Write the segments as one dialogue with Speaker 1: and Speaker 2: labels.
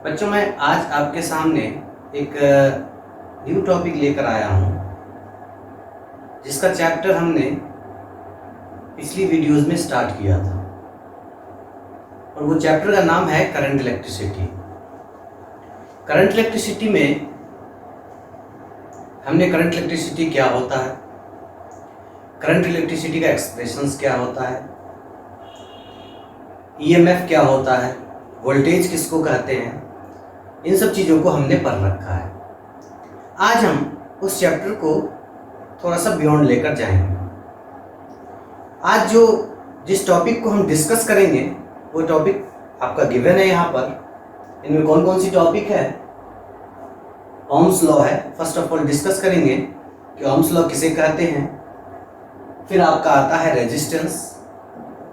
Speaker 1: बच्चों, मैं आज आपके सामने एक न्यू टॉपिक लेकर आया हूँ जिसका चैप्टर हमने पिछली वीडियोस में स्टार्ट किया था और वो चैप्टर का नाम है करंट इलेक्ट्रिसिटी। करंट इलेक्ट्रिसिटी में हमने करंट इलेक्ट्रिसिटी क्या होता है, करंट इलेक्ट्रिसिटी का एक्सप्रेशंस क्या होता है, ईएमएफ क्या होता है, वोल्टेज किसको कहते हैं, इन सब चीज़ों को हमने पढ़ रखा है। आज हम उस चैप्टर को थोड़ा सा बियॉन्ड लेकर जाएंगे। आज जिस टॉपिक को हम डिस्कस करेंगे वो टॉपिक आपका गिवन है यहाँ पर। इनमें कौन कौन सी टॉपिक है? ओम्स लॉ है। फर्स्ट ऑफ ऑल डिस्कस करेंगे कि ओम्स लॉ किसे कहते हैं, फिर आपका आता है रेजिस्टेंस,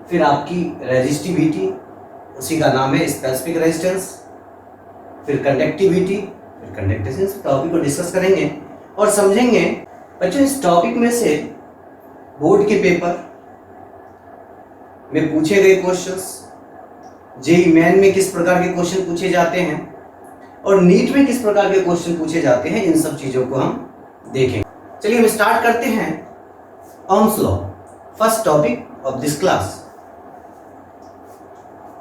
Speaker 1: फिर आपकी रेजिस्टिविटी, उसी का नाम है स्पेसिफिक रेजिस्टेंस, फिर कंडक्टिविटी, फिर कंडक्टेंस। टॉपिक को डिस्कस करेंगे और समझेंगे। बच्चों, इस टॉपिक में से बोर्ड के पेपर में पूछे गए क्वेश्चंस, जेईई मेन में किस प्रकार के क्वेश्चन पूछे जाते हैं और नीट में किस प्रकार के क्वेश्चन पूछे जाते हैं, इन सब चीजों को हम देखेंगे। चलिए हम स्टार्ट करते हैं Ohm's law, first topic of this class.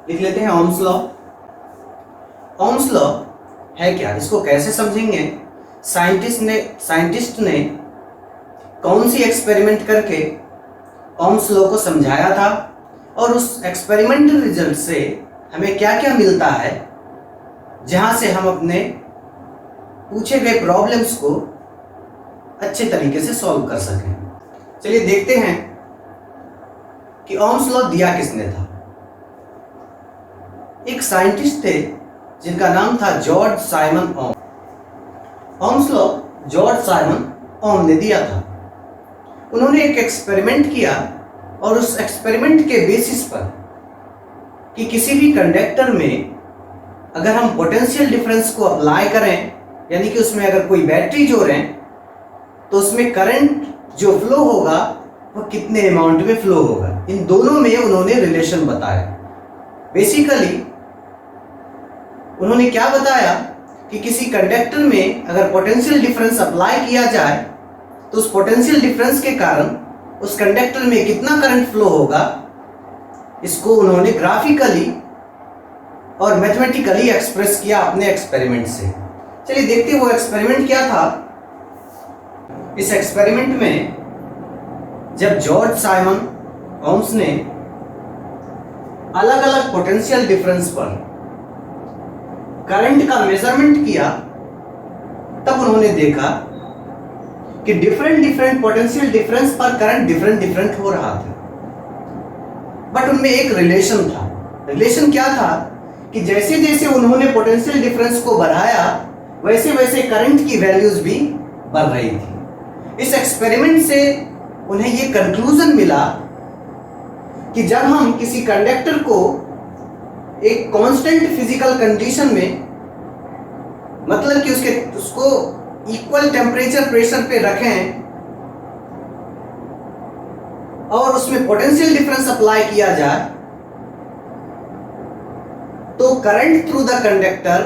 Speaker 1: लिख लेते हैं ओम्स लॉ। ओम्स लॉ है क्या, इसको कैसे समझेंगे? साइंटिस्ट ने कौन सी एक्सपेरिमेंट करके ओम्स लॉ को समझाया था और उस एक्सपेरिमेंटल रिजल्ट से हमें क्या क्या मिलता है, जहां से हम अपने पूछे गए प्रॉब्लम्स को अच्छे तरीके से सॉल्व कर सकें। चलिए देखते हैं कि ओम्स लॉ दिया किसने था। एक साइंटिस्ट थे जिनका नाम था जॉर्ज साइमन ओम। ओम्स लॉ जॉर्ज साइमन ओम ने दिया था। उन्होंने एक एक्सपेरिमेंट किया और उस एक्सपेरिमेंट के बेसिस पर कि किसी भी कंडक्टर में अगर हम पोटेंशियल डिफरेंस को अप्लाई करें, यानी कि उसमें अगर कोई बैटरी जोड़ें तो उसमें करंट जो फ्लो होगा वो कितने अमाउंट में फ्लो होगा, इन दोनों में उन्होंने रिलेशन बताया। बेसिकली उन्होंने क्या बताया कि किसी कंडक्टर में अगर पोटेंशियल डिफरेंस अप्लाई किया जाए तो उस पोटेंशियल डिफरेंस के कारण उस कंडक्टर में कितना करंट फ्लो होगा, इसको उन्होंने ग्राफिकली और मैथमेटिकली एक्सप्रेस किया अपने एक्सपेरिमेंट से। चलिए देखते हैं वो एक्सपेरिमेंट क्या था। इस एक्सपेरिमेंट में जब जॉर्ज साइमन ओम्स ने अलग अलग पोटेंशियल डिफरेंस पर करंट का मेजरमेंट किया, तब उन्होंने देखा कि डिफरेंट पोटेंशियल डिफरेंस पर करंट डिफरेंट हो रहा था, बट उनमें एक रिलेशन था। रिलेशन क्या था कि जैसे जैसे उन्होंने पोटेंशियल डिफरेंस को बढ़ाया वैसे वैसे करंट की वैल्यूज भी बढ़ रही थी। इस एक्सपेरिमेंट से उन्हें ये कंक्लूजन मिला कि जब हम किसी कंडक्टर को एक कांस्टेंट फिजिकल कंडीशन में, मतलब कि उसको इक्वल टेम्परेचर प्रेशर पे रखें और उसमें पोटेंशियल डिफरेंस अप्लाई किया जाए, तो current through the conductor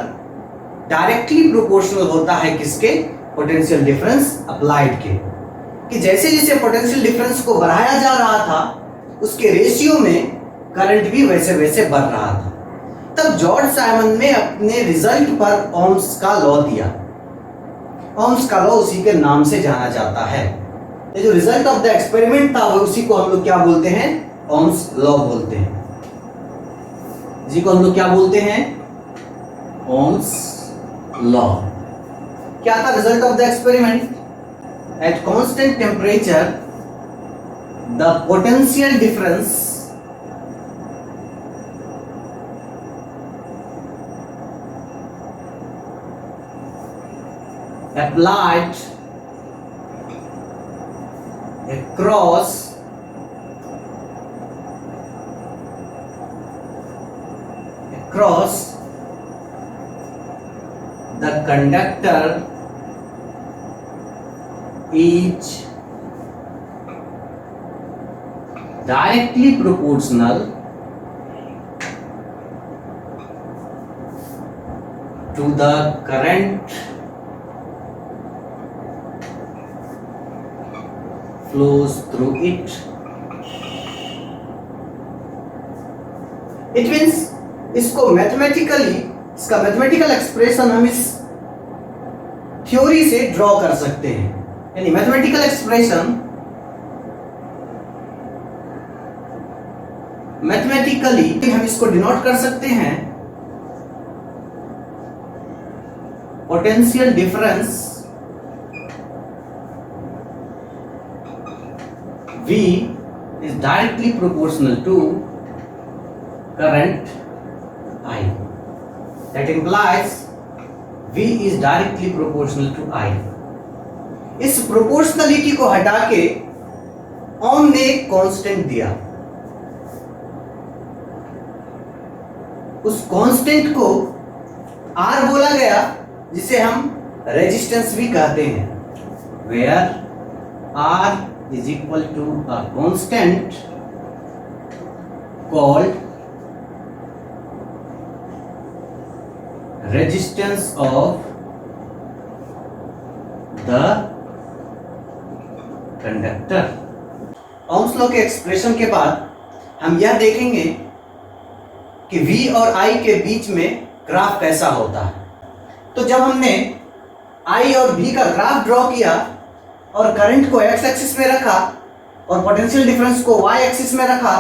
Speaker 1: directly proportional होता है किसके? पोटेंशियल डिफरेंस अप्लाइड के। कि जैसे जैसे पोटेंशियल डिफरेंस को बढ़ाया जा रहा था उसके रेशियो में करंट भी वैसे वैसे बढ़ रहा था। तब जॉर्ज साइमन ने अपने रिजल्ट पर ओम्स का लॉ दिया। ओम्स का लॉ उसी के नाम से जाना जाता है। ये जो रिजल्ट ऑफ द एक्सपेरिमेंट था वो उसी को हम लोग क्या बोलते हैं? ओम्स लॉ बोलते हैं। इसी को हम लोग क्या बोलते हैं? Ohm's law. क्या था result of the experiment? At constant temperature the potential difference applied across the conductor is directly proportional to the current flows through it. It means इसको मैथमेटिकली, इसका मैथमेटिकल एक्सप्रेशन हम इस थ्योरी से draw कर सकते हैं। यानी मैथमेटिकल एक्सप्रेशन मैथमेटिकली हम इसको डिनोट कर सकते हैं potential difference V is directly proportional to current I. That implies V is directly proportional to I. इस प्रोपोर्शनलिटी को हटा के ओम ने एक कांस्टेंट दिया। उस कांस्टेंट को R बोला गया, जिसे हम रेजिस्टेंस भी कहते हैं, where R is equal to a constant called resistance of the conductor. Ohms law के एक्सप्रेशन के बाद हम यह देखेंगे कि V और I के बीच में ग्राफ कैसा होता है। तो जब हमने I और V का ग्राफ ड्रॉ किया और करंट को x एक्सिस में रखा और पोटेंशियल डिफरेंस को y एक्सिस में रखा,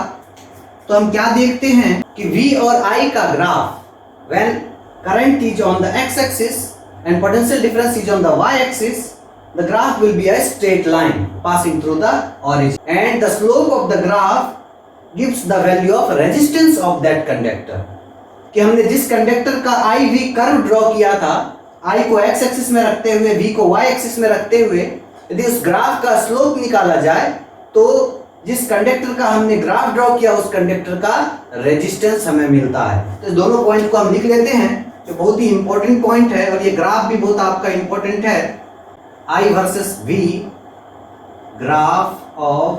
Speaker 1: तो हम क्या देखते हैं कि V और I का graph when current is on the x axis and potential difference is on the y axis, the graph will be a straight line passing through the origin and the slope of the graph gives the value of resistance of that conductor. कि हमने जिस conductor का I V curve draw किया था, I को x axis में रखते हुए, V को y एक्सिस में रखते हुए, यदि उस ग्राफ का स्लोप निकाला जाए तो जिस कंडक्टर का हमने ग्राफ ड्रॉ किया उस कंडक्टर का रेजिस्टेंस हमें मिलता है। तो दोनों पॉइंट को हम लिख लेते हैं, जो बहुत ही इंपॉर्टेंट पॉइंट है और ये ग्राफ भी बहुत आपका इंपॉर्टेंट है। I versus V, graph of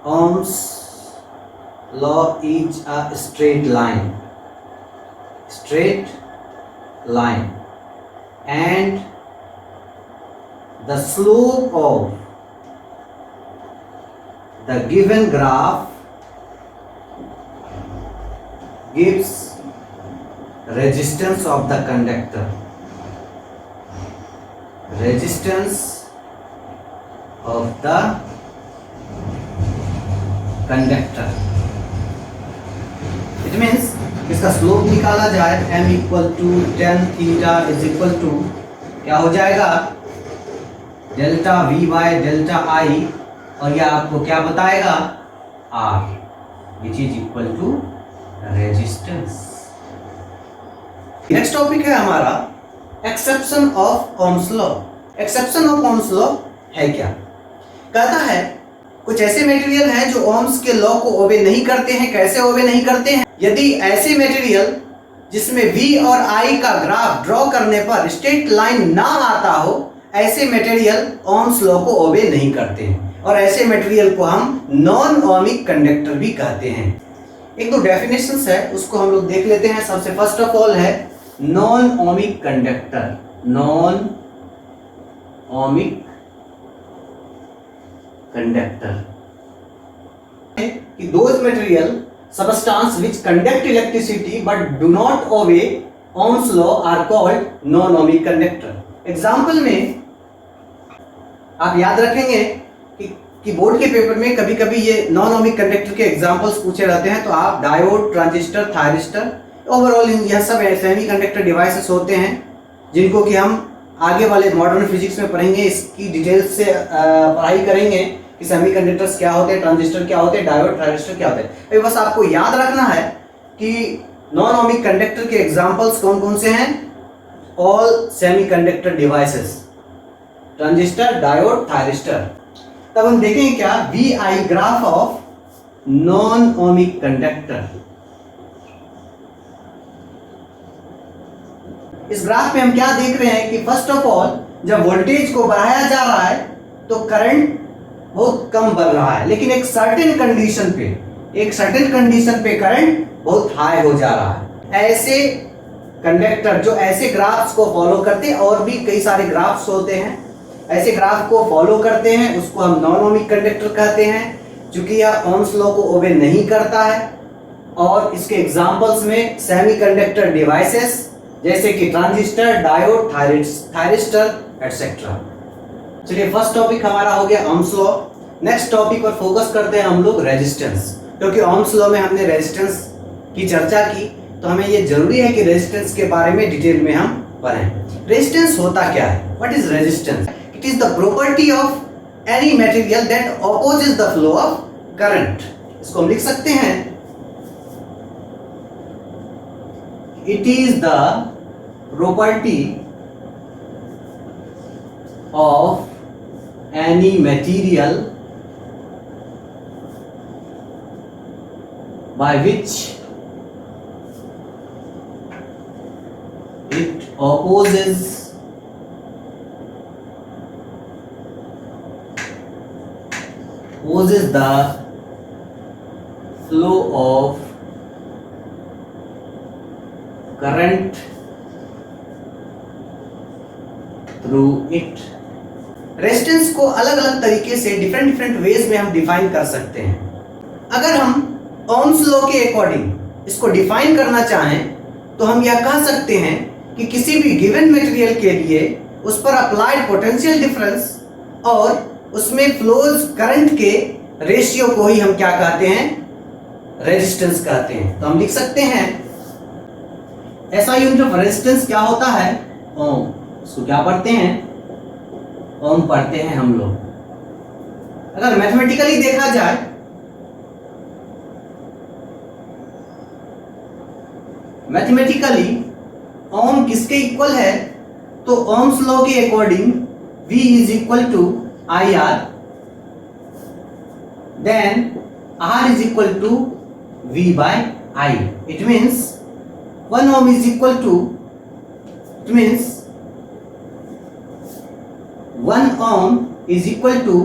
Speaker 1: Ohm's law is a straight line and the slope of the given graph gives resistance of the conductor. Resistance of the conductor. It means इसका slope निकाला जाए m equal to tan theta is equal to क्या हो जाएगा, delta V by delta I, और यह आपको क्या बताएगा, R which is equal to resistance. Next topic है हमारा exception of Ohm's law. Exception of Ohm's law है क्या? कहता है कुछ ऐसे मटेरियल हैं जो ओम्स के लॉ को ओबे नहीं करते हैं। कैसे ओबे नहीं करते हैं? यदि ऐसे मटेरियल जिसमें V और I का ग्राफ ड्रॉ करने पर स्ट्रेट लाइन ना आता हो, ऐसे मटेरियल ओम्स लॉ को ओबे नहीं करते हैं, और ऐसे मटेरियल को हम नॉन ओमिक कंडक्टर भी कहते हैं। एक दो डेफिनेशंस है, उसको हम लोग देख लेते हैं। सबसे फर्स्ट ऑफ ऑल है non ohmic conductor. Non ohmic conductor कि those material substance which conduct electricity but do not obey Ohm's law are called non-ohmic conductor. Example में आप याद रखेंगे कि बोर्ड के पेपर में कभी कभी ये नॉन ओमिक कंडक्टर के एग्जाम्पल्स पूछे जाते हैं, तो आप डायोड, ट्रांजिस्टर, थायरिस्टर, ओवरऑल यह सब सेमी कंडक्टर डिवाइसेस होते हैं जिनको कि हम आगे वाले मॉडर्न फिजिक्स में पढ़ेंगे। इसकी डिटेल्स से पढ़ाई करेंगे कि सेमीकंडक्टर्स क्या होते हैं, ट्रांजिस्टर क्या होते हैं, डायोड, ट्रांजिस्टर क्या होते हैं। तो बस आपको याद रखना है कि नॉन ओमिक कंडक्टर के एग्जांपल्स कौन कौन से हैं। All semiconductor devices, transistor, diode, thyristor. तब हम देखेंगे क्या, V I graph of non ohmic conductor. इस ग्राफ में हम क्या देख रहे हैं कि फर्स्ट ऑफ ऑल जब वोल्टेज को बढ़ाया जा रहा है तो करंट बहुत कम बढ़ रहा है, लेकिन एक सर्टेन कंडीशन पे करंट बहुत हाई हो जा रहा है। ऐसे कंडक्टर जो ऐसे ग्राफ्स को फॉलो करते हैं, और भी कई सारे ग्राफ्स होते हैं, ऐसे ग्राफ को फॉलो करते हैं, उसको हम नॉन ओमिक कंडक्टर कहते हैं, क्योंकि यह ओम्स लॉ को ओबे नहीं करता है। और इसके एग्जांपल्स में सेमीकंडक्टर डिवाइसेस जैसे कि ट्रांजिस्टर, डायोड, थायरिस्टर एटसेट्रा। चलिए फर्स्ट टॉपिक हमारा हो गया ओम्स लॉ। नेक्स्ट टॉपिक पर फोकस करते हैं हम लोग रेजिस्टेंस, क्योंकि ओम्स लॉ में हमने रेजिस्टेंस की चर्चा की, तो हमें ये जरूरी है कि रेजिस्टेंस के बारे में डिटेल में हम पढ़ें। रेजिस्टेंस होता क्या है? What is resistance? It is the property of any material that opposes the flow of current. इसको हम लिख सकते हैं, it is the property of any material by which it opposes the flow of current through it। Resistance को अलग अलग तरीके से डिफरेंट वेज में हम डिफाइन कर सकते हैं। अगर हम ओम्स लॉ के अकॉर्डिंग इसको डिफाइन करना चाहें तो हम यह कह सकते हैं कि किसी भी गिवन मटेरियल के लिए उस पर अप्लाइड पोटेंशियल डिफरेंस और उसमें फ्लोज करंट के रेशियो को ही हम क्या कहते हैं? रेजिस्टेंस कहते हैं। तो हम लिख सकते हैं ऐसा यूनिट ऑफ रेजिस्टेंस क्या होता है? ओम। इसको क्या पढ़ते हैं? ओम पढ़ते हैं हम लोग। अगर मैथमेटिकली देखा जाए, मैथमेटिकली ओम किसके इक्वल है? तो ओम्स लॉ के according V is equal to IR, then R is equal to V by I। It means 1 ohm is equal to, it means 1 ohm is equal to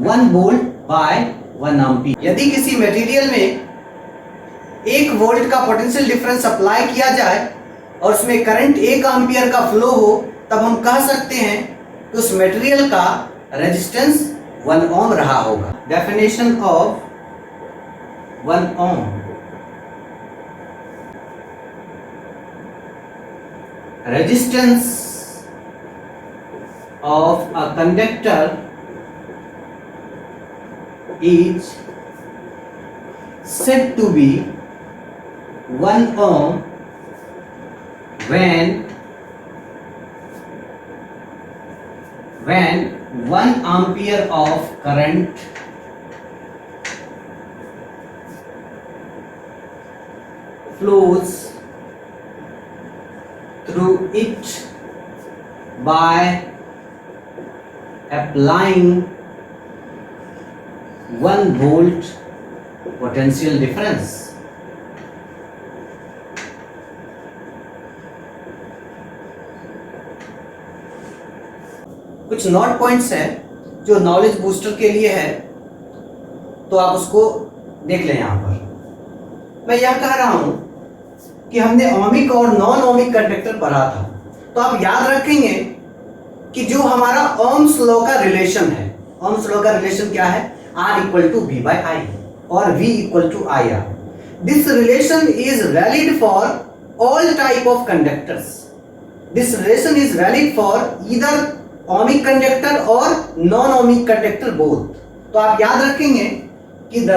Speaker 1: 1 volt by 1 ampere. यदि किसी material में 1 volt का potential difference apply किया जाए और उसमें current 1 ampere का flow हो, तब हम कह सकते हैं कि उस मटेरियल का रेजिस्टेंस 1 ओम रहा होगा। Definition of 1 ohm. Resistance of a conductor is said to be 1 ohm when 1 ampere of current flows through it by applying 1 volt potential difference। कुछ नोट पॉइंट्स हैं जो नॉलेज बूस्टर के लिए है, तो आप उसको देख लें। यहां पर मैं यह कह रहा हूं कि हमने ओमिक और नॉन ओमिक कंडक्टर पढ़ा था, तो आप याद रखेंगे कि जो हमारा ओम्स लॉ का रिलेशन है, ओम्स लॉ का रिलेशन क्या है? R equal to V by I और V equal to IR। This relation is valid for all type of conductors. This relation is valid for either ohmic conductor और non ohmic conductor both. तो आप याद रखेंगे कि the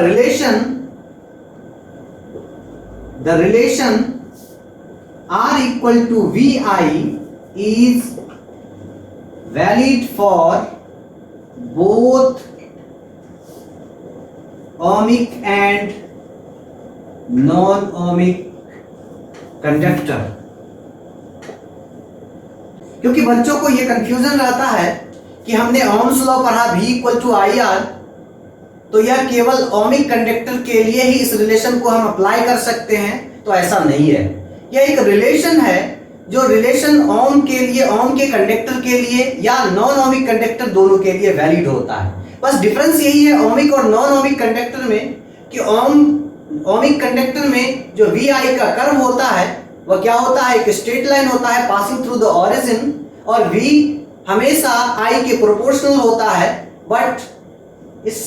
Speaker 1: relation R equal to VI is valid for both ohmic and non ohmic conductor. क्योंकि बच्चों को यह कंफ्यूजन रहता है कि हमने ओम्स लॉ पढ़ा V इक्वल टू IR, तो यह केवल ओमिक कंडक्टर के लिए ही इस रिलेशन को हम अप्लाई कर सकते हैं, तो ऐसा नहीं है। यह एक रिलेशन है जो रिलेशन ओम के लिए, ओम के कंडक्टर के लिए या नॉन ओमिक कंडक्टर दोनों के लिए वैलिड होता है। बस डिफरेंस यही है ओमिक और नॉन ओमिक कंडक्टर में कि ओमिक कंडक्टर में जो VI का कर्व होता है वह क्या होता है, एक स्ट्रेट लाइन होता है पासिंग थ्रू द ओरिजिन, और v हमेशा I के प्रोपोर्शनल होता है। बट इस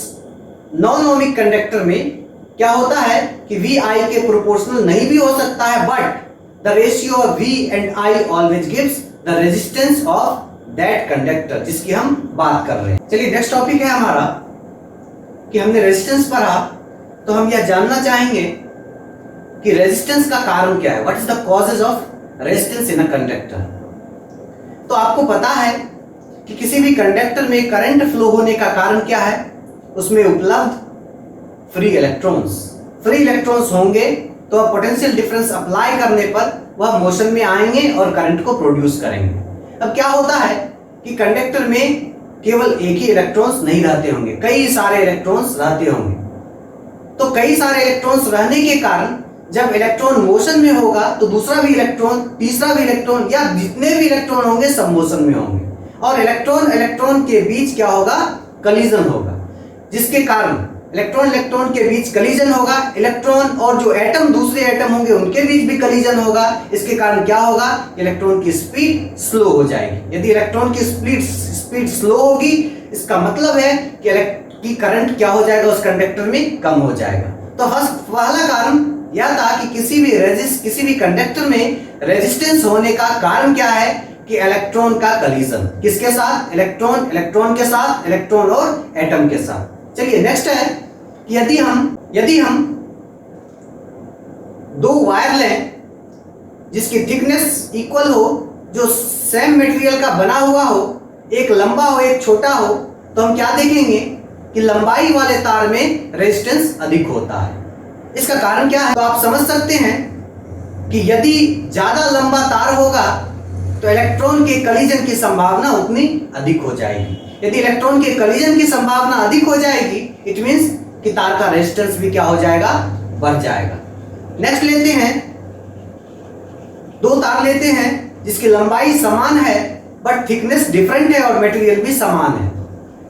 Speaker 1: नॉन ओमिक कंडक्टर में क्या होता है कि v I के प्रोपोर्शनल नहीं भी हो सकता है, but the ratio of v and I always gives the resistance of that conductor, जिसकी हम बात कर रहे हैं। चलिए नेक्स्ट टॉपिक है हमारा कि हमने रेजिस्टेंस पढ़ा, तो हम यह जानना चाहेंगे कि रेजिस्टेंस का कारण क्या है, what is the causes of resistance in a conductor. तो आपको पता है कि किसी भी कंडक्टर में करंट फ्लो होने का कारण क्या है, उसमें उपलब्ध फ्री इलेक्ट्रॉन्स। फ्री इलेक्ट्रॉन्स होंगे तो पोटेंशियल डिफरेंस अप्लाई करने पर वह मोशन में आएंगे और करंट को प्रोड्यूस करेंगे। अब क्या होता है कि कंडक्टर में केवल एक ही इलेक्ट्रॉन्स नहीं रहते होंगे, कई सारे इलेक्ट्रॉन्स रहते होंगे। तो कई सारे इलेक्ट्रॉन्स रहने के कारण जब इलेक्ट्रॉन मोशन में होगा तो दूसरा भी इलेक्ट्रॉन, तीसरा भी इलेक्ट्रॉन, या जितने भी इलेक्ट्रॉन होंगे सब मोशन में होंगे, और इलेक्ट्रॉन इलेक्ट्रॉन के बीच क्या होगा, कलीजन होगा, जिसके कारण इलेक्ट्रॉन इलेक्ट्रॉन के बीच कलीजन होगा। इलेक्ट्रॉन और जो एटम, दूसरे एटम होंगे उनके बीच भी कलीजन होगा। इसके कारण क्या होगा, इलेक्ट्रॉन की स्पीड स्लो हो जाएगी। यदि इलेक्ट्रॉन की स्पीड स्लो होगी, इसका मतलब है कि करंट क्या हो जाएगा, उस कंडक्टर में कम हो जाएगा। तो पहला कारण यह था कि किसी भी कंडक्टर में रेजिस्टेंस होने का कारण क्या है कि इलेक्ट्रॉन का कलीजन, किसके साथ, इलेक्ट्रॉन इलेक्ट्रॉन के साथ, इलेक्ट्रॉन और एटम के साथ। चलिए नेक्स्ट है कि यदि हम दो वायर लें जिसकी थिकनेस इक्वल हो, जो सेम मटेरियल का बना हुआ हो, एक लंबा हो एक छोटा हो, तो हम क्या देखेंगे कि लंबाई वाले तार में रेजिस्टेंस अधिक होता है। इसका कारण क्या है, तो आप समझ सकते हैं कि यदि ज्यादा लंबा तार होगा तो इलेक्ट्रॉन के कलीजन की संभावना उतनी अधिक हो जाएगी। यदि इलेक्ट्रॉन के कलीजन की संभावना अधिक हो जाएगी, इट मींस कि तार का रेजिस्टेंस भी क्या हो जाएगा, बढ़ जाएगा। नेक्स्ट लेते हैं, दो तार लेते हैं जिसकी लंबाई समान है बट थिकनेस डिफरेंट है और मटेरियल भी समान है।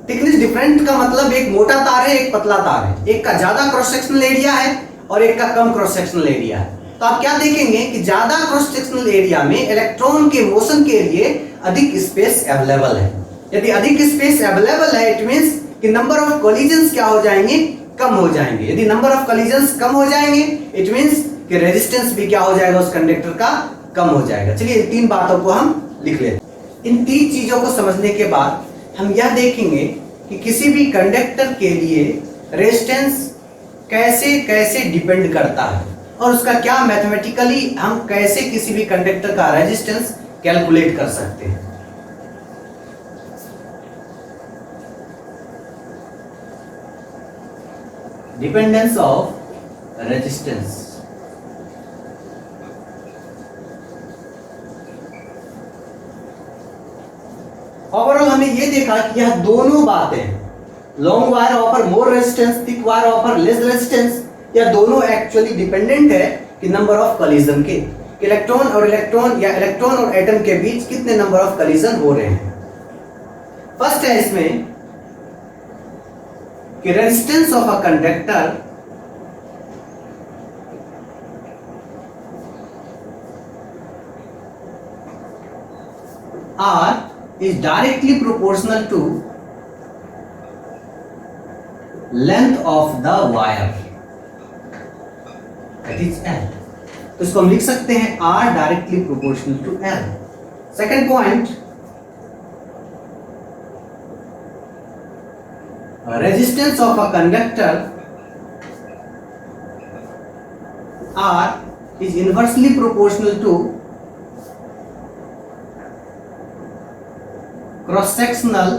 Speaker 1: थिकनेस डिफरेंट का मतलब एक मोटा तार है, एक पतला तार है, एक का ज्यादा क्रॉस सेक्शनल एरिया है और एक का कम क्रॉस सेक्शनल एरिया है। तो आप क्या देखेंगे कि ज्यादा क्रॉस सेक्शनल एरिया में इलेक्ट्रॉन के मोशन के लिए अधिक स्पेस अवेलेबल है। यदि अधिक स्पेस अवेलेबल है, इट मींस कि नंबर ऑफ कोलिजन्स क्या हो जाएंगे, कम हो जाएंगे। यदि नंबर ऑफ कोलिजन्स कम हो जाएंगे, इट मींस कि रेजिस्टेंस भी क्या हो जाएगा, उस कंडक्टर का कम हो जाएगा। चलिए इन तीन बातों को हम लिख लेते हैं। इन तीन चीजों को समझने के बाद हम यह देखेंगे कि किसी भी कंडक्टर के लिए रेजिस्टेंस कैसे कैसे डिपेंड करता है और उसका क्या मैथमेटिकली हम कैसे किसी भी कंडक्टर का रेजिस्टेंस कैलकुलेट कर सकते हैं। Dependence of resistance. ओवरऑल हमने ये देखा कि यह दोनों बातें, long wire offer more resistance, thick wire offer less resistance, यह दोनों एक्चुअली डिपेंडेंट है कि नंबर ऑफ कलीजन के, इलेक्ट्रॉन और इलेक्ट्रॉन या इलेक्ट्रॉन और एटम के बीच कितने नंबर ऑफ कलीजन हो रहे हैं। फर्स्ट है इसमें कि resistance of a conductor R is directly proportional to length of the wire, that is L। तो इसको हम लिख सकते हैं R directly proportional to L। Second point, resistance of a conductor R is inversely proportional to cross-sectional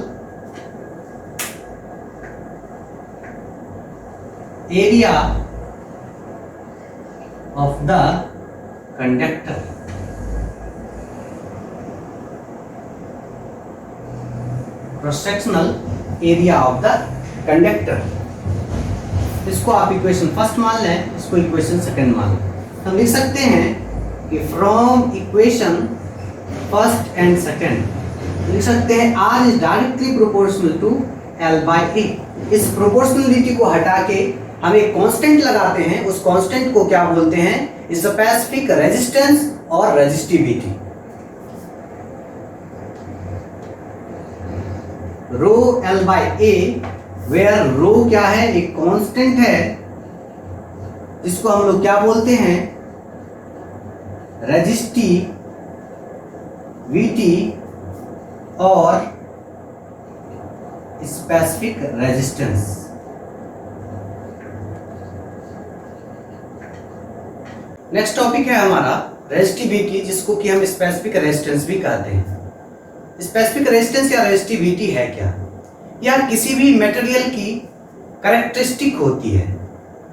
Speaker 1: area of the conductor। cross-sectional area of the conductor। इसको आप equation first मान लें, इसको इक्वेशन सेकंड मान लें। हम लिख सकते हैं कि from equation first and second लिख सकते हैं R is directly proportional to L by A। इस प्रोपोर्शनलिटी को हटा के हम एक कांस्टेंट लगाते हैं, उस कांस्टेंट को क्या बोलते हैं, स्पेसिफिक रेजिस्टेंस और resistivity. Rho L by A, where rho क्या है, एक कांस्टेंट है जिसको हम लोग क्या बोलते हैं, रेजिस्टिविटी और स्पेसिफिक रेजिस्टेंस। नेक्स्ट टॉपिक है हमारा रेजिस्टिविटी, जिसको कि हम स्पेसिफिक रेजिस्टेंस भी कहते हैं। स्पेसिफिक रेजिस्टेंस या रेजिस्टिविटी है क्या, यह किसी भी मटेरियल की कैरेक्टरिस्टिक होती है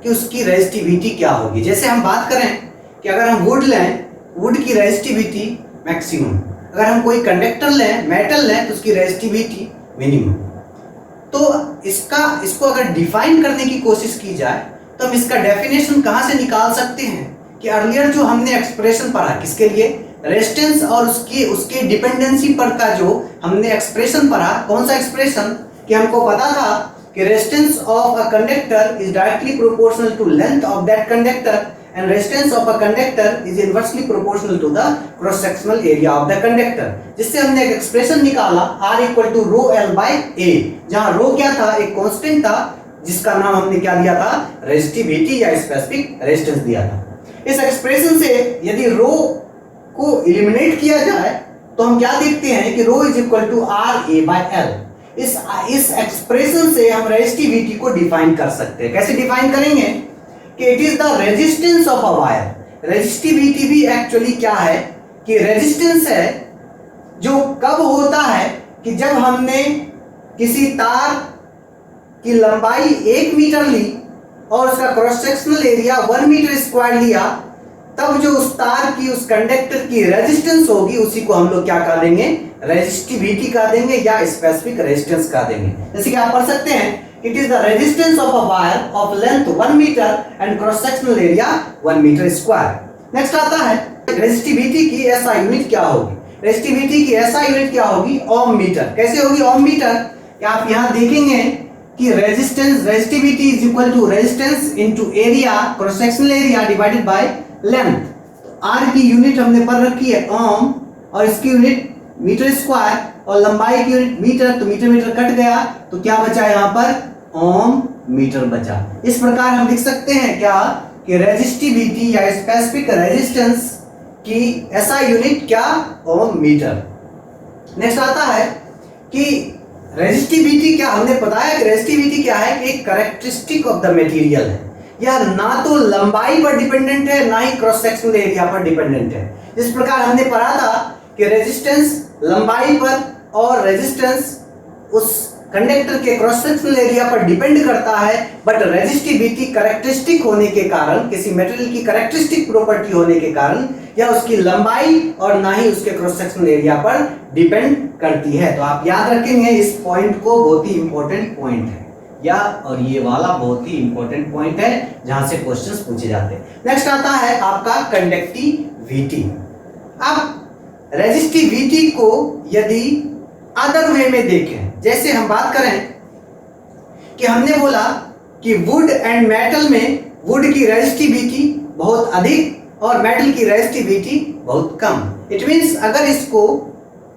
Speaker 1: कि उसकी रेजिस्टिविटी क्या होगी। जैसे हम बात करें कि अगर हम वुड लें, वुड की रेजिस्टिविटी मैक्सिमम, अगर हम कोई कंडक्टर लें, मेटल लें, तो उसकी रेजिस्टिविटी मिनिमम। तो इसको अगर डिफाइन करने की कोशिश की जाए तो हम इसका डेफिनेशन कहाँ से निकाल सकते हैं कि अर्लियर जो हमने एक्सप्रेशन पढ़ा किसके लिए, रेजिस्टेंस और उसके डिपेंडेंसी पर का जो हमने एक्सप्रेशन पढ़ा, कौन सा एक्सप्रेशन, कि हमको पता था कि resistance of a conductor is directly proportional to length of that conductor and resistance of a conductor is inversely proportional to the cross sectional area of the conductor, जिससे हमने एक एक्सप्रेशन निकाला R equal to rho L by A, जहां rho क्या था, एक constant था जिसका नाम हमने क्या दिया था, रेजिस्टिविटी या स्पेसिफिक रेजिस्टेंस दिया था। इस एक्सप्रेशन से यदि रो को एलिमिनेट किया जाए तो हम क्या देखते हैं कि rho is equal to R A by L. इस एक्सप्रेशन से हम रेजिस्टिविटी को डिफाइन कर सकते हैं। कैसे डिफाइन करेंगे कि it is the resistance of a wire. Resistivity भी एक्चुअली क्या है कि रेजिस्टेंस है जो कब होता है कि जब हमने किसी तार की लंबाई 1 मीटर ली और उसका cross sectional area 1 metre square लिया, तब जो उस तार की, उस कंडक्टर की रेजिस्टेंस होगी उसी को हम लोग क्या कह देंगे, रेजिस्टिविटी कह देंगे या स्पेसिफिक रेजिस्टेंस कह देंगे। जैसे कि आप पढ़ सकते हैं, it is the resistance of a wire of length 1 meter and cross sectional area 1 meter square। Next आता है रेजिस्टिविटी की SI यूनिट क्या होगी। रेजिस्टिविटी की SI यूनिट क्या होगी, ओम मीटर। कैसे होगी ओम मीटर, आप यहां देखेंगे कि resistivity is equal to resistance into area, cross sectional area divided by length. R की यूनिट हमने पढ़ रखी है ओम, और इसकी यूनिट मीटर स्क्वायर, और लंबाई की यूनिट मीटर, तो मीटर मीटर कट गया तो क्या बचा यहाँ पर, ओम मीटर बचा। इस प्रकार हम लिख सकते हैं क्या कि रेजिस्टिविटी या स्पेसिफिक रेजिस्टेंस की SI यूनिट क्या, ओम मीटर। नेक्स्ट आता है कि रेजिस्टिविटी क्या, हमने बताया कि रेजिस्टिविटी क्या है, एक कैरेक्टरिस्टिक ऑफ द मटेरियल है। यह ना तो लंबाई पर डिपेंडेंट है, ना ही क्रॉस सेक्शनल एरिया पर डिपेंडेंट है। इस प्रकार हमने पढ़ा था कि रेजिस्टेंस लंबाई पर और रेजिस्टेंस उस कंडक्टर के क्रॉस सेक्शनल एरिया पर डिपेंड करता है, बट रेजिस्टिविटी कैरेक्टरिस्टिक होने के कारण, किसी मटेरियल की कैरेक्टरिस्टिक प्रॉपर्टी होने के कारण, या उसकी लंबाई और ना ही उसके क्रॉस सेक्शनल एरिया पर डिपेंड करती है। तो आप याद रखेंगे इस पॉइंट को, बहुत ही इंपॉर्टेंट पॉइंट है, या और ये वाला बहुत ही इंपॉर्टेंट पॉइंट है जहां से क्वेश्चंस पूछे जाते हैं। नेक्स्ट आता है आपका कंडक्टिविटी। अब रेजिस्टिविटी को यदि अदर वे में देखें, जैसे हम बात करें कि हमने बोला कि वुड एंड मेटल में वुड की रेजिस्टिविटी बहुत अधिक और मेटल की रेजिस्टिविटी बहुत कम। इट मींस अगर इसको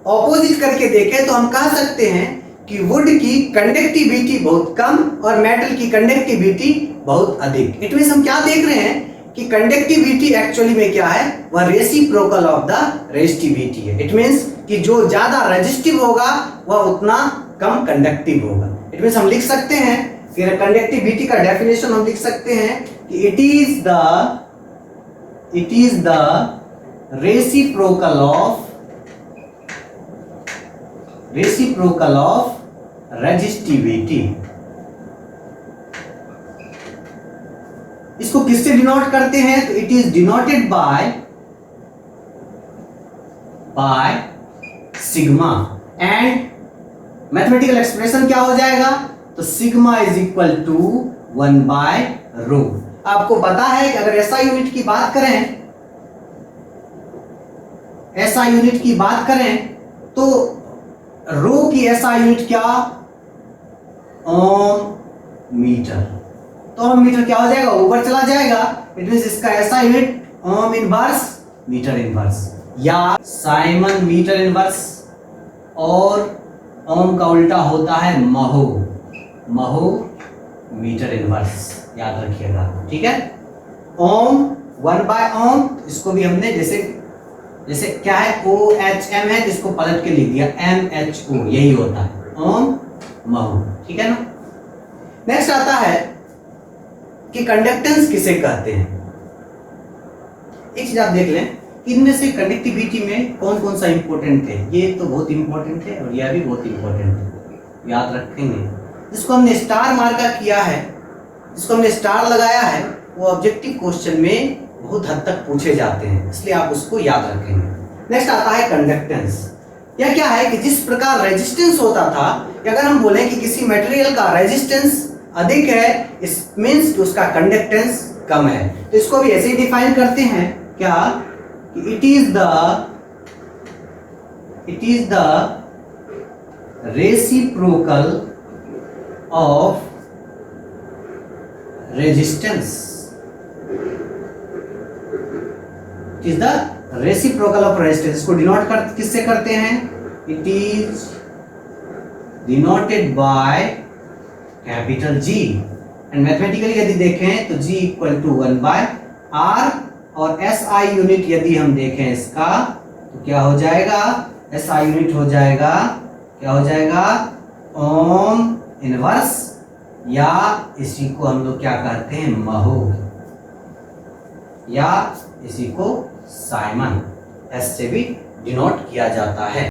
Speaker 1: ऑपोजिट करके देखें तो हम कह सकते हैं कि वुड की कंडक्टिविटी बहुत कम और मेटल की कंडक्टिविटी बहुत अधिक। इट मींस हम क्या देख रहे हैं कि कंडक्टिविटी एक्चुअली में क्या है, वह रेसिप्रोकल ऑफ द रेजिस्टिविटी है। इट मींस कि जो ज्यादा रेजिस्टिव होगा वह उतना कम कंडक्टिव होगा। इट मींस हम लिख सकते हैं कि कंडक्टिविटी का डेफिनेशन हम लिख सकते हैं कि it is the reciprocal of resistivity. इसको किससे डिनोट करते हैं, तो it is denoted by sigma, and mathematical expression क्या हो जाएगा, तो sigma is equal to 1 by rho. आपको पता है कि अगर SI यूनिट की बात करें, SI यूनिट की बात करें तो रो की SI यूनिट क्या, ओम मीटर। तो ओम मीटर क्या हो जाएगा, ऊपर चला जाएगा। इट मींस इसका SI unit ohm inverse metre inverse, या साइमन मीटर इनवर्स, और ओम का उल्टा होता है महो, महो मीटर इनवर्स, याद रखिएगा, ठीक है। ओम 1/ओम, इसको भी हमने जैसे क्या है OHM है, जिसको पलट के लिख दिया MHO, यही होता है ओम महो, ठीक है ना। नेक्स्ट आता है कि कंडक्टेंस किसे कहते हैं। एक चीज आप देख लें, इनमें से कंडक्टिविटी में कौन कौन सा इंपॉर्टेंट है। ये तो बहुत इंपॉर्टेंट है और यह भी बहुत इंपॉर्टेंट है, याद रखेंगे। जिसको हमने स्टार मार्का किया है, जिसको हमने स्टार लगाया है, वो ऑब्जेक्टिव क्वेश्चन में बहुत हद तक पूछे जाते हैं, इसलिए आप उसको याद रखेंगे। नेक्स्ट आता है कंडक्टेंस। यह क्या है कि जिस प्रकार रेजिस्टेंस होता था, अगर हम बोलें कि किसी मटेरियल का रेजिस्टेंस अधिक है, इस मींस कि उसका कंडक्टेंस कम है, तो इसको भी ऐसे ही डिफाइन करते हैं क्या, it is the reciprocal of resistance, it is the reciprocal of resistance. इसको डिनोट किससे करते हैं, it is denoted by capital G, and mathematically यदि देखें तो G इक्वल टू 1/R, और SI यूनिट यदि हम देखें इसका तो क्या हो जाएगा, SI यूनिट हो जाएगा, क्या हो जाएगा, ओम इनवर्स, या इसी को हम लोग क्या कहते हैं महो, या इसी को साइमन, S से भी डिनोट किया जाता है।